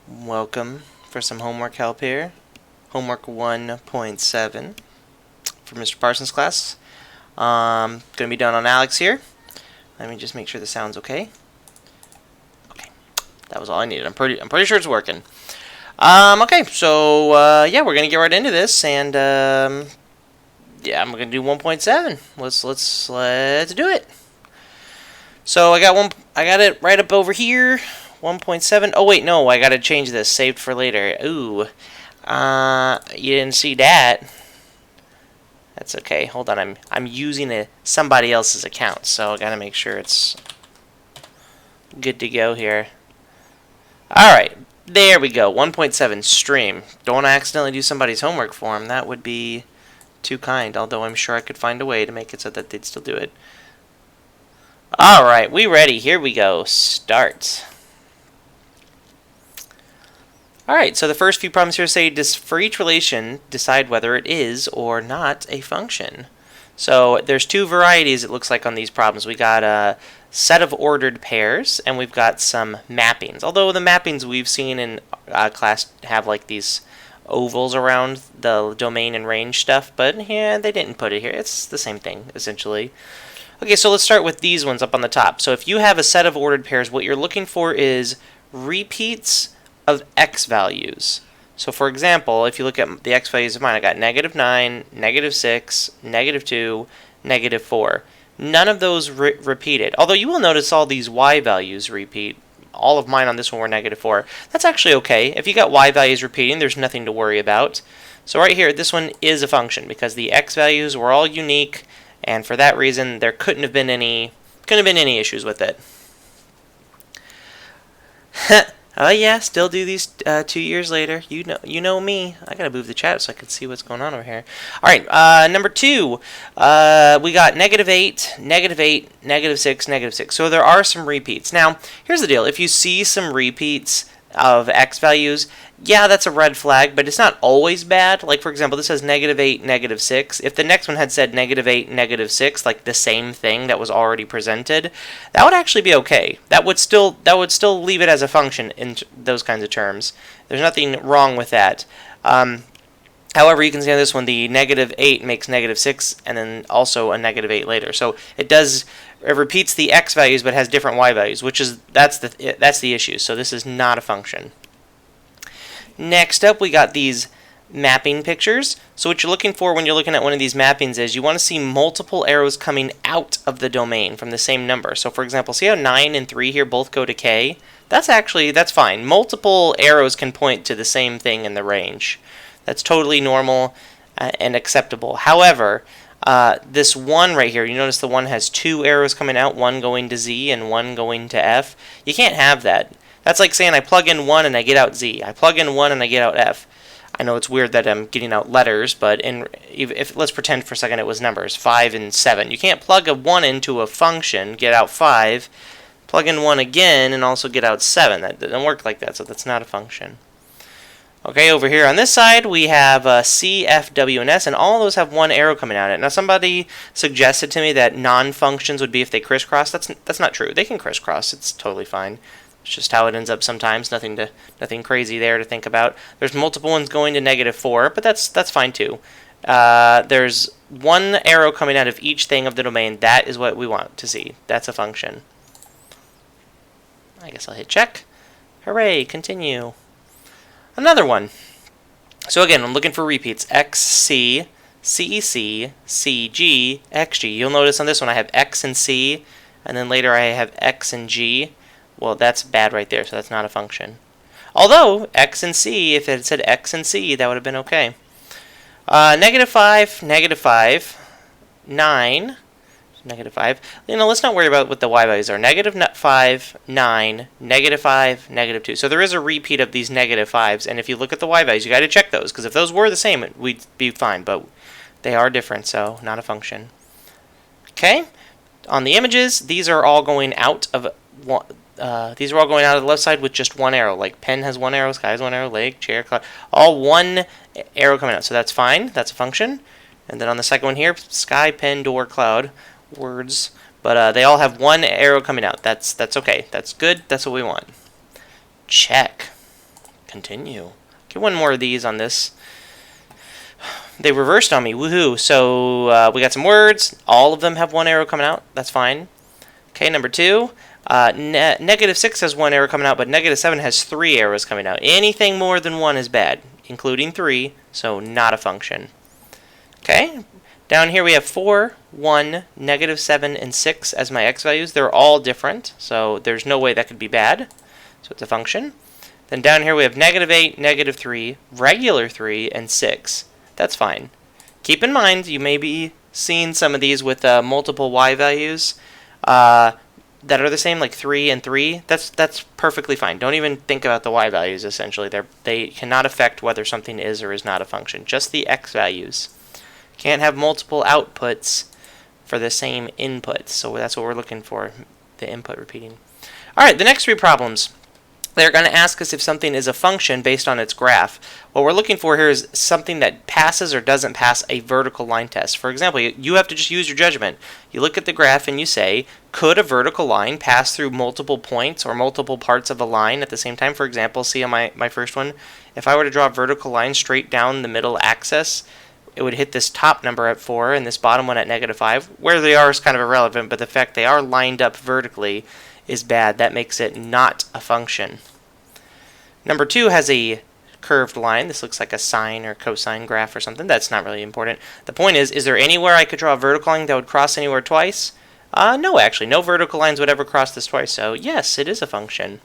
Welcome for some homework help here. Homework 1.7 for Mr. Parsons' class. Going to be done on Alex here. Let me just make sure the sound's okay. Okay, that was all I needed. I'm pretty sure it's working. Okay, so yeah, we're gonna get right into this, and yeah, I'm gonna do 1.7. Let's do it. So I got it right up over here. 1.7. Oh wait, no, I gotta change this. Saved for later. Ooh, you didn't see that. That's okay. Hold on, I'm using somebody else's account, so I gotta make sure it's good to go here. All right, there we go. 1.7 stream. Don't accidentally do somebody's homework for them. That would be too kind. Although I'm sure I could find a way to make it so that they'd still do it. All right, we ready? Here we go. Start. Alright, so the first few problems here say, for each relation, decide whether it is or not a function. So there's two varieties, it looks like, on these problems. We got a set of ordered pairs, and we've got some mappings. Although the mappings we've seen in class have like these ovals around the domain and range stuff, but yeah, they didn't put it here. It's the same thing, essentially. Okay, so let's start with these ones up on the top. So if you have a set of ordered pairs, what you're looking for is repeats of x values. So for example, if you look at the x values of mine, I got -9, -6, -2, -4. None of those repeated. Although you will notice all these y values repeat. All of mine on this one were -4. That's actually okay. If you got y values repeating, there's nothing to worry about. So right here, this one is a function because the x values were all unique, and for that reason, there couldn't have been any issues with it. Oh yeah, still do these 2 years later. You know me. I gotta move the chat so I can see what's going on over here. All right, number 2. We got -8, -8, -6, -6. So there are some repeats. Now, here's the deal. If you see some repeats of x values, yeah, that's a red flag, but it's not always bad. Like, for example, this says -8, -6. If the next one had said -8, -6, like the same thing that was already presented, that would actually be okay. That would still leave it as a function in those kinds of terms. There's nothing wrong with that. However, you can see on this one, the -8 makes -6, and then also a -8 later. So it repeats the x values, but has different y values, that's the issue. So this is not a function. Next up, we got these mapping pictures. So what you're looking for when you're looking at one of these mappings is you want to see multiple arrows coming out of the domain from the same number. So for example, see how 9 and 3 here both go to k? That's fine. Multiple arrows can point to the same thing in the range. That's totally normal and acceptable. However, this one right here, you notice the one has 2 arrows coming out, one going to Z and one going to F. You can't have that. That's like saying I plug in 1 and I get out Z. I plug in 1 and I get out F. I know it's weird that I'm getting out letters, but if let's pretend for a second it was numbers, 5 and 7. You can't plug a 1 into a function, get out 5, plug in 1 again, and also get out 7. That doesn't work like that, so that's not a function. Okay, over here on this side, we have C, F, W, and S, and all of those have 1 arrow coming out of it. Now, somebody suggested to me that non-functions would be if they crisscross. That's not true. They can crisscross. It's totally fine. It's just how it ends up sometimes. Nothing crazy there to think about. There's multiple ones going to -4, but that's fine too. There's 1 arrow coming out of each thing of the domain. That is what we want to see. That's a function. I guess I'll hit check. Hooray, continue. Another one. So again, I'm looking for repeats. XC, CEC, CG, XG. You'll notice on this one I have X and C, and then later I have X and G. Well, that's bad right there, so that's not a function. Although, X and C, if it had said X and C, that would have been okay. -5, -5, 9, -5. Let's not worry about what the y values are. -5, 9, -5, -2. So there is a repeat of these -5s, and if you look at the y values, you got to check those, because if those were the same, we'd be fine, but they are different, so not a function. Okay, on the images, these are all going out of these are all going out of the left side with just 1 arrow. Like pen has 1 arrow, sky has 1 arrow, lake, chair, cloud, all 1 arrow coming out. So that's fine. That's a function. And then on the second one here, sky, pen, door, cloud, words. But they all have 1 arrow coming out. That's okay. That's good. That's what we want. Check. Continue. Okay, one more of these on this. They reversed on me. Woohoo. So we got some words. All of them have one arrow coming out. That's fine. Okay, number 2. -6 has one arrow coming out, but -7 has 3 arrows coming out. Anything more than 1 is bad, including 3, so not a function. Okay, down here we have 4, 1, -7, and 6 as my x values. They're all different, so there's no way that could be bad. So it's a function. Then down here we have -8, -3, regular 3, and 6. That's fine. Keep in mind, you may be seeing some of these with multiple y values that are the same, like 3 and 3. That's perfectly fine. Don't even think about the y values, essentially. They cannot affect whether something is or is not a function. Just the x values. Can't have multiple outputs for the same input. So that's what we're looking for, the input repeating. All right, the next 3 problems. They're going to ask us if something is a function based on its graph. What we're looking for here is something that passes or doesn't pass a vertical line test. For example, you have to just use your judgment. You look at the graph and you say, could a vertical line pass through multiple points or multiple parts of a line at the same time? For example, see on my first one, if I were to draw a vertical line straight down the middle axis, it would hit this top number at 4 and this bottom one at -5. Where they are is kind of irrelevant, but the fact they are lined up vertically is bad. That makes it not a function. Number 2 has a curved line. This looks like a sine or cosine graph or something. That's not really important. The point is there anywhere I could draw a vertical line that would cross anywhere twice? No, actually. No vertical lines would ever cross this twice, so yes, it is a function.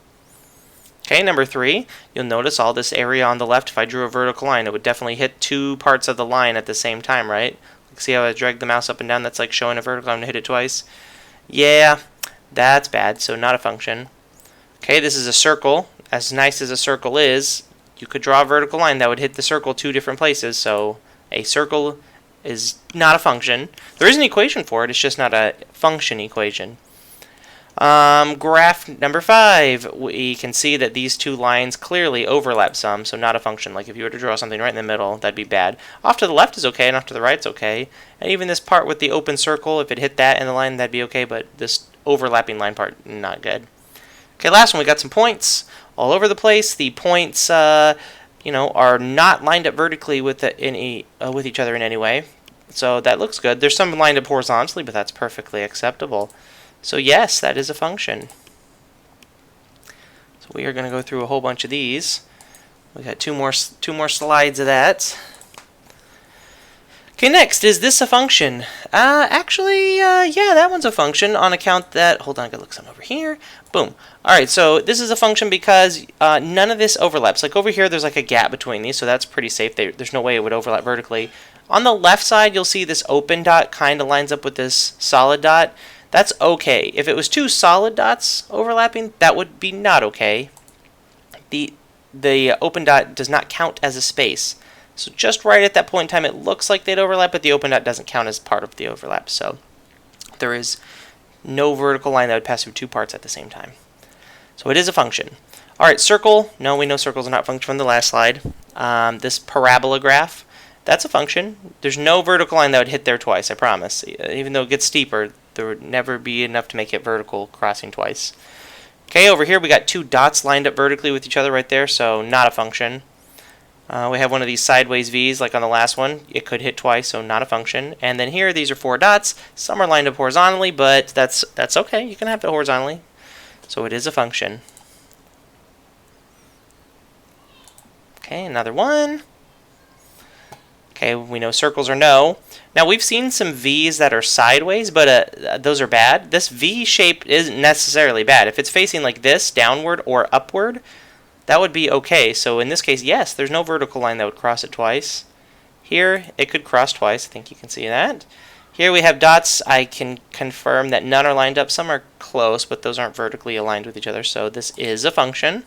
Okay, number 3, you'll notice all this area on the left, if I drew a vertical line, it would definitely hit 2 parts of the line at the same time, right? See how I drag the mouse up and down? That's like showing a vertical line to hit it twice. Yeah, that's bad, so not a function. Okay, this is a circle. As nice as a circle is, you could draw a vertical line that would hit the circle 2 different places, so a circle is not a function. There is an equation for it, it's just not a function equation. Graph number 5, we can see that these 2 lines clearly overlap some, so not a function. Like if you were to draw something right in the middle, that'd be bad. Off to the left is okay, and off to the right's okay. And even this part with the open circle, if it hit that in the line, that'd be okay, but this overlapping line part, not good. Okay, last one, we got some points all over the place. The points, are not lined up vertically with each other in any way, so that looks good. There's some lined up horizontally, but that's perfectly acceptable. So yes, that is a function. So we are going to go through a whole bunch of these. We got two more slides of that. Okay, next, is this a function? Yeah, that one's a function on account that, hold on, I gotta look some over here. Boom. Alright, so this is a function because none of this overlaps. Like over here, there's like a gap between these, so that's pretty safe. There's no way it would overlap vertically. On the left side, you'll see this open dot kind of lines up with this solid dot. That's okay. If it was 2 solid dots overlapping, that would be not okay. The open dot does not count as a space. So just right at that point in time, it looks like they'd overlap, but the open dot doesn't count as part of the overlap. So there is no vertical line that would pass through 2 parts at the same time. So it is a function. All right, circle. No, we know circles are not a function from the last slide. This parabola graph, that's a function. There's no vertical line that would hit there twice, I promise. Even though it gets steeper, there would never be enough to make it vertical crossing twice. Okay, over here we got 2 dots lined up vertically with each other right there, so not a function. We have one of these sideways V's like on the last one. It could hit twice, so not a function. And then here, these are 4 dots. Some are lined up horizontally, but that's okay. You can have it horizontally. So it is a function. Okay, another one. Okay, we know circles are no. Now, we've seen some V's that are sideways, but those are bad. This V shape isn't necessarily bad. If it's facing like this, downward or upward, that would be okay. So in this case, yes, there's no vertical line that would cross it twice. Here, it could cross twice. I think you can see that. Here we have dots. I can confirm that none are lined up. Some are close, but those aren't vertically aligned with each other, so this is a function.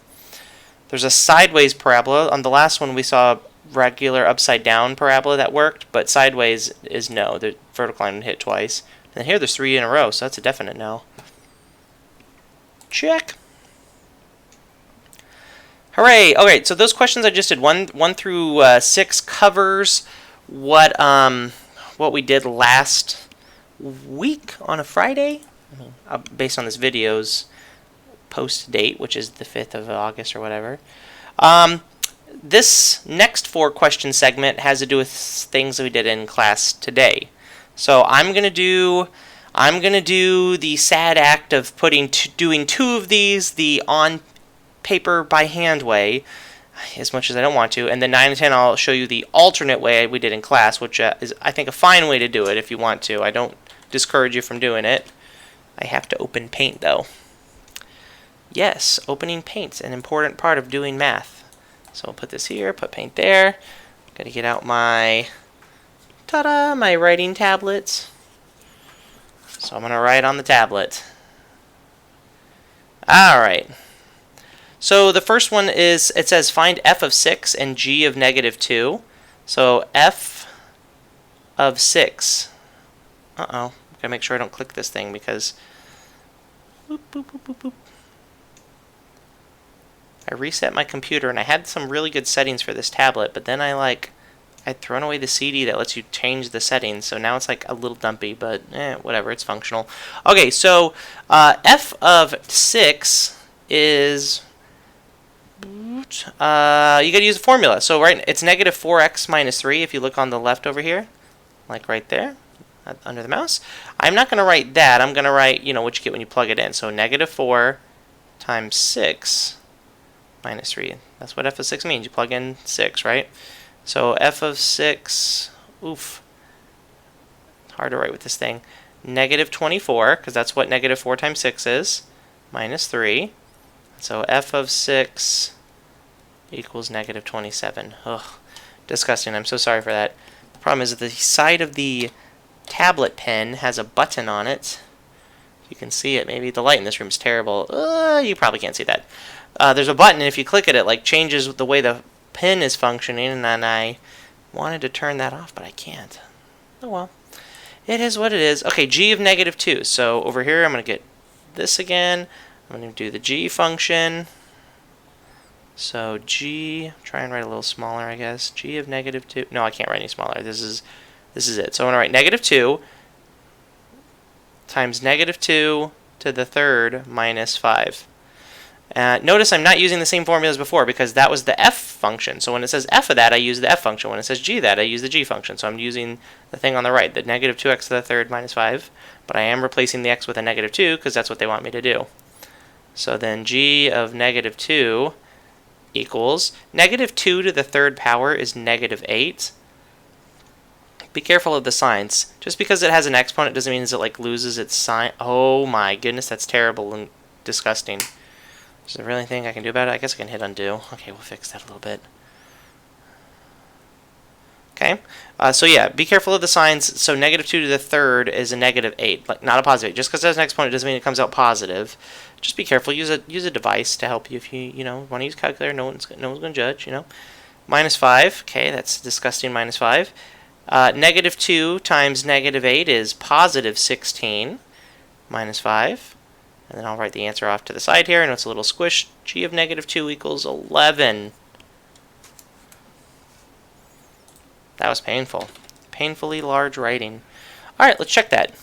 There's a sideways parabola. On the last one, we saw regular upside down parabola that worked, but sideways is no. The vertical line would hit twice. And here there's 3 in a row, so that's a definite no. Check. Hooray! Okay, so those questions I just did, 1 through 6, covers what we did last week on a Friday, based on this video's post date, which is the 5th of August or whatever. this next 4-question segment has to do with things that we did in class today. So I'm gonna do the sad act of doing 2 of these the on paper by hand way, as much as I don't want to, and then 9 and 10 I'll show you the alternate way we did in class, which is, I think, a fine way to do it if you want to. I don't discourage you from doing it. I have to open Paint, though. Yes, opening Paint's an important part of doing math. So I'll put this here, put Paint there. Gotta get out my, ta-da, my writing tablets. So I'm gonna write on the tablet. Alright. So the first one is, it says find f of 6 and g of -2. So f of 6. Uh-oh. Gotta make sure I don't click this thing because... Boop, boop, boop, boop, boop. I reset my computer and I had some really good settings for this tablet, but then I'd thrown away the CD that lets you change the settings, so now it's like a little dumpy, but whatever, it's functional. Okay, so f of 6 is... you gotta use a formula. So it's -4x minus 3 if you look on the left over here, like right there, under the mouse. I'm not gonna write that. I'm gonna write, what you get when you plug it in. So -4 times 6 minus 3. That's what f of 6 means. You plug in 6, right? So f of 6, oof, hard to write with this thing. -24, because that's what -4 times 6 is, minus 3. So f of 6 equals -27. Ugh, disgusting. I'm so sorry for that. The problem is that the side of the tablet pen has a button on it. You can see it. Maybe the light in this room is terrible. You probably can't see that. There's a button, and if you click it, it changes the way the pen is functioning, and then I wanted to turn that off, but I can't. Oh well. It is what it is. Okay, g of -2. So over here, I'm going to get this again. I'm going to do the g function. So g, try and write a little smaller, I guess. G of -2. No, I can't write any smaller. This is it. So I'm going to write -2 times -2 to the third minus 5. Notice I'm not using the same formula as before because that was the f function. So when it says f of that, I use the f function. When it says g of that, I use the g function. So I'm using the thing on the right, the -2x to the third minus 5. But I am replacing the x with a -2 because that's what they want me to do. So then g of -2 equals -2 to the third power is -8. Be careful of the signs. Just because it has an exponent doesn't mean it loses its sign. Oh my goodness, that's terrible and disgusting. Is there really anything I can do about it? I guess I can hit undo. Okay, we'll fix that a little bit. Okay, so yeah, be careful of the signs. So -2 to the third is a -8, not a positive 8. Just because it has an exponent doesn't mean it comes out positive. Just be careful. Use a device to help you if you want to use a calculator. No one's going to judge. Minus 5. Okay, that's disgusting. Minus 5. -2 times -8 is positive 16. Minus 5. And then I'll write the answer off to the side here. I know it's a little squished. G of -2 equals 11. That was painful. Painfully large writing. Alright, let's check that.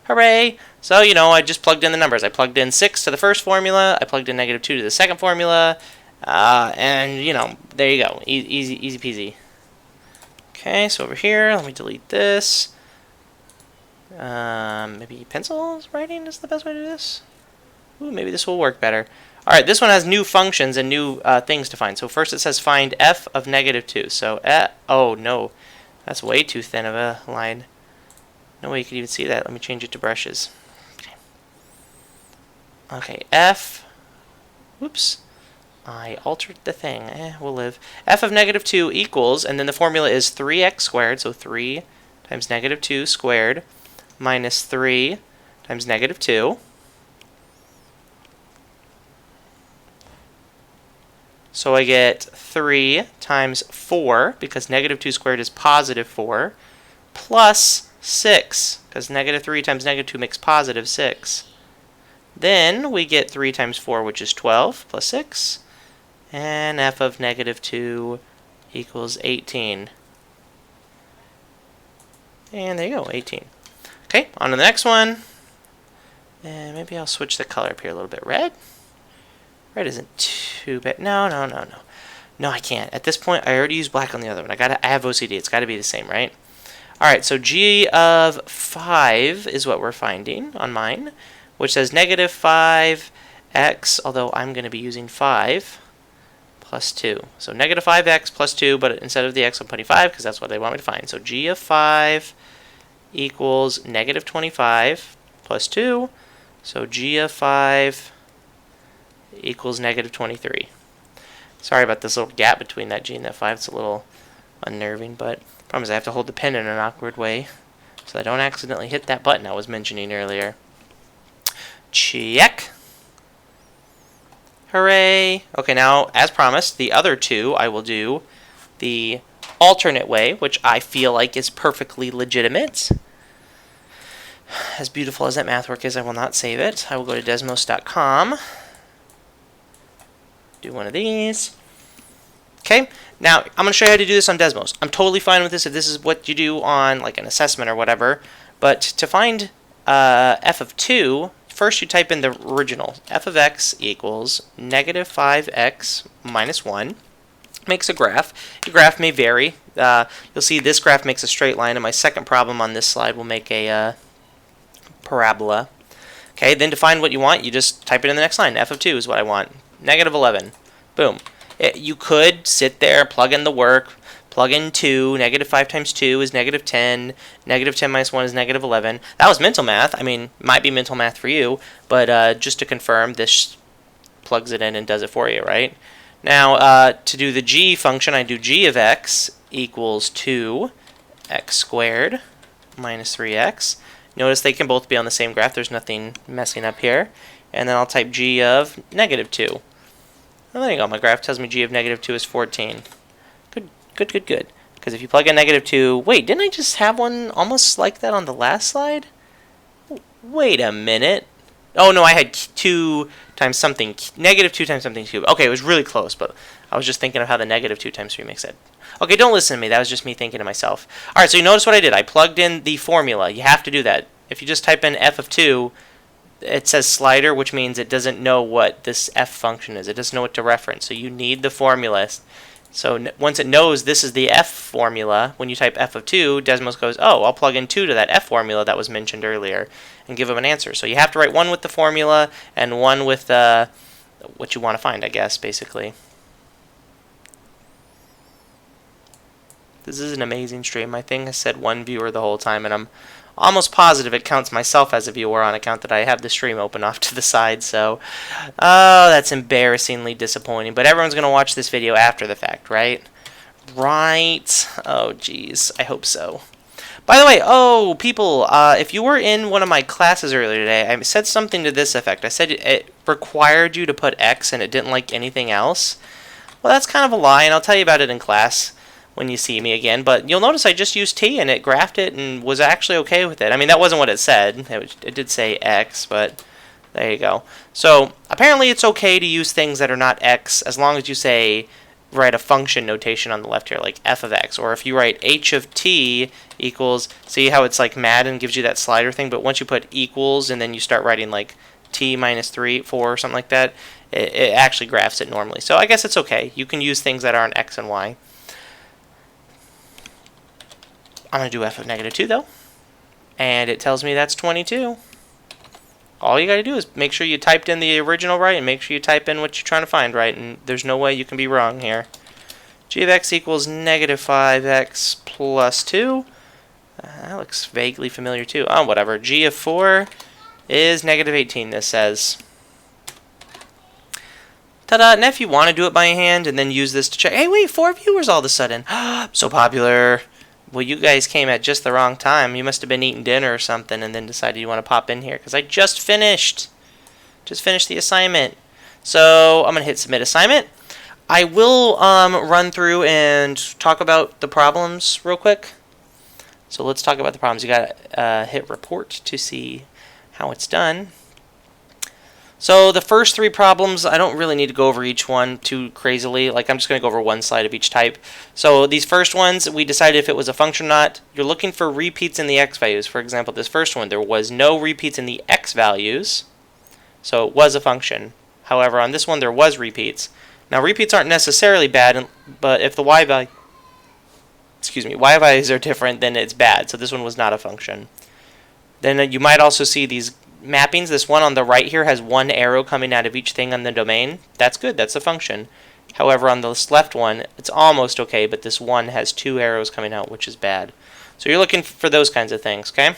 Hooray! So, I just plugged in the numbers. I plugged in 6 to the first formula. I plugged in -2 to the second formula. And, there you go. Easy peasy. Okay, so over here, let me delete this. Maybe pencil writing is the best way to do this. Ooh, maybe this will work better. Alright, this one has new functions and new things to find. So first it says find f of -2. So, oh no, that's way too thin of a line. No way you can even see that. Let me change it to brushes. Okay, f, whoops, I altered the thing. We'll live. F of -2 equals, and then the formula is 3x squared, so 3 times -2 squared minus 3 times -2. So I get 3 times 4, because -2 squared is positive 4, plus 6, because -3 times -2 makes positive 6. Then we get 3 times 4, which is 12, plus 6. And f of -2 equals 18. And there you go, 18. Okay, on to the next one. And maybe I'll switch the color up here a little bit. Red? Red isn't too bad. No. No, I can't. At this point, I already used black on the other one. I have OCD. It's got to be the same, right? All right, so g of 5 is what we're finding on mine, which says negative 5x, although I'm going to be using 5 plus 2. So negative 5x plus 2, but instead of the x, I'm putting 5 because that's what they want me to find. So g of 5 equals negative 25 plus 2. So g of 5 equals negative 23. Sorry about this little gap between that g and that 5. It's a little unnerving, but the problem is I have to hold the pen in an awkward way so I don't accidentally hit that button I was mentioning earlier. Check. Hooray. Okay, now, as promised, the other two I will do the alternate way, which I feel like is perfectly legitimate. As beautiful as that math work is, I will not save it. I will go to desmos.com. Do one of these. Okay, now I'm going to show you how to do this on Desmos. I'm totally fine with this if this is what you do on like an assessment or whatever. But to find f of 2, first you type in the original. F of x equals negative 5x minus 1. Makes a graph. Your graph may vary. You'll see this graph makes a straight line, and my second problem on this slide will make a parabola. Okay, then to find what you want, you just type it in the next line. F of 2 is what I want. Negative 11. Boom. You could sit there, plug in the work, plug in 2. Negative 5 times 2 is negative 10. Negative 10 minus 1 is negative 11. That was mental math. I mean, might be mental math for you, but just to confirm, this plugs it in and does it for you, right? Now, to do the g function, I do g of x equals 2x squared minus 3x. Notice they can both be on the same graph. There's nothing messing up here. And then I'll type g of negative 2. Well, there you go. My graph tells me g of negative 2 is 14. Good, good, good, good. Because if you plug in negative 2... Wait, didn't I just have one almost like that on the last slide? Wait a minute. Oh, no, I had 2 times something. Negative 2 times something cubed. Okay, it was really close, but I was just thinking of how the negative 2 times 3 makes it. Okay, don't listen to me. That was just me thinking to myself. All right, so you notice what I did. I plugged in the formula. You have to do that. If you just type in f of 2... it says slider, which means it doesn't know what this f function is. It doesn't know what to reference. So you need the formula. So once it knows this is the f formula, when you type f of 2, Desmos goes, oh, I'll plug in 2 to that f formula that was mentioned earlier and give them an answer. So you have to write one with the formula and one with what you want to find, I guess, basically. This is an amazing stream. My thing has said 1 viewer the whole time, and I'm almost positive it counts myself as a viewer on account that I have the stream open off to the side, so oh, that's embarrassingly disappointing. But everyone's going to watch this video after the fact, right? Right. Oh, geez. I hope so. By the way, oh, people, if you were in one of my classes earlier today, I said something to this effect. I said it required you to put X and it didn't like anything else. Well, that's kind of a lie, and I'll tell you about it in class when you see me again, but you'll notice I just used t and it graphed it and was actually okay with it. I mean, that wasn't what it said. It did say x, but there you go. So apparently it's okay to use things that are not x as long as you say, write a function notation on the left here, like f of x, or if you write h of t equals, see how it's like mad and gives you that slider thing, but once you put equals and then you start writing like t minus 3, 4, or something like that, it actually graphs it normally. So I guess it's okay. You can use things that aren't x and y. I'm going to do f of negative 2, though. And it tells me that's 22. All you got to do is make sure you typed in the original right and make sure you type in what you're trying to find right. And there's no way you can be wrong here. G of x equals negative 5x plus 2. That looks vaguely familiar, too. Oh, whatever. G of 4 is negative 18, this says. Ta-da! And if you want to do it by hand and then use this to check... Hey, wait, 4 viewers all of a sudden. So popular. Well, you guys came at just the wrong time. You must have been eating dinner or something and then decided you want to pop in here. Because I just finished. Just finished the assignment. So I'm going to hit submit assignment. I will run through and talk about the problems real quick. So let's talk about the problems. You got to hit report to see how it's done. So the first 3 problems, I don't really need to go over each one too crazily. Like, I'm just going to go over one slide of each type. So these first ones, we decided if it was a function or not. You're looking for repeats in the x values. For example, this first one, there was no repeats in the x values. So it was a function. However, on this one, there was repeats. Now repeats aren't necessarily bad, but if the y values are different, then it's bad. So this one was not a function. Then you might also see these mappings. This one on the right here has one arrow coming out of each thing on the domain. That's good. That's a function. However, on this left one, it's almost okay, but this one has 2 arrows coming out, which is bad. So you're looking for those kinds of things, okay?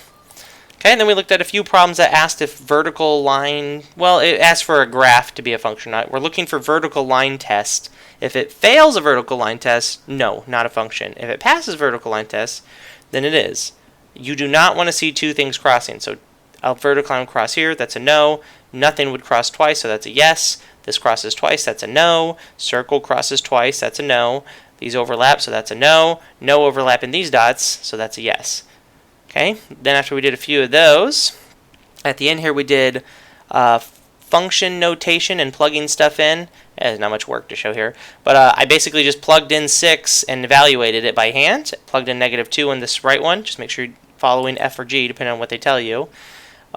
Okay, and then we looked at a few problems that asked if vertical line, well, it asked for a graph to be a function. We're looking for vertical line test. If it fails a vertical line test, no, not a function. If it passes vertical line test, then it is. You do not want to see 2 things crossing. So a vertical line cross here, that's a no. Nothing would cross twice, so that's a yes. This crosses twice, that's a no. Circle crosses twice, that's a no. These overlap, so that's a no. No overlap in these dots, so that's a yes. Okay, then after we did a few of those, at the end here we did function notation and plugging stuff in. There's not much work to show here, but I basically just plugged in 6 and evaluated it by hand. Plugged in -2 in this right one. Just make sure you're following F or G depending on what they tell you.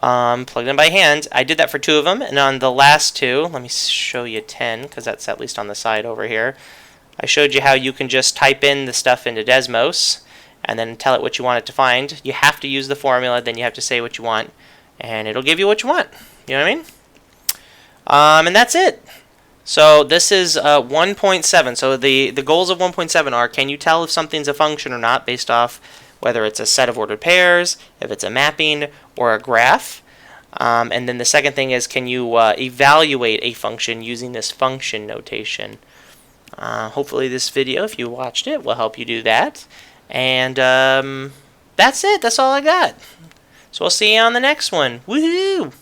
Plugged in by hand. I did that for 2 of them, and on the last 2, let me show you 10 because that's at least on the side over here. I showed you how you can just type in the stuff into Desmos and then tell it what you want it to find. You have to use the formula, then you have to say what you want, and it'll give you what you want. You know what I mean? And that's it. So this is 1.7. So the goals of 1.7 are, can you tell if something's a function or not based off whether it's a set of ordered pairs, if it's a mapping, or a graph. And then the second thing is, can you evaluate a function using this function notation? Hopefully this video, if you watched it, will help you do that. And that's it. That's all I got. So I'll see you on the next one. Woohoo!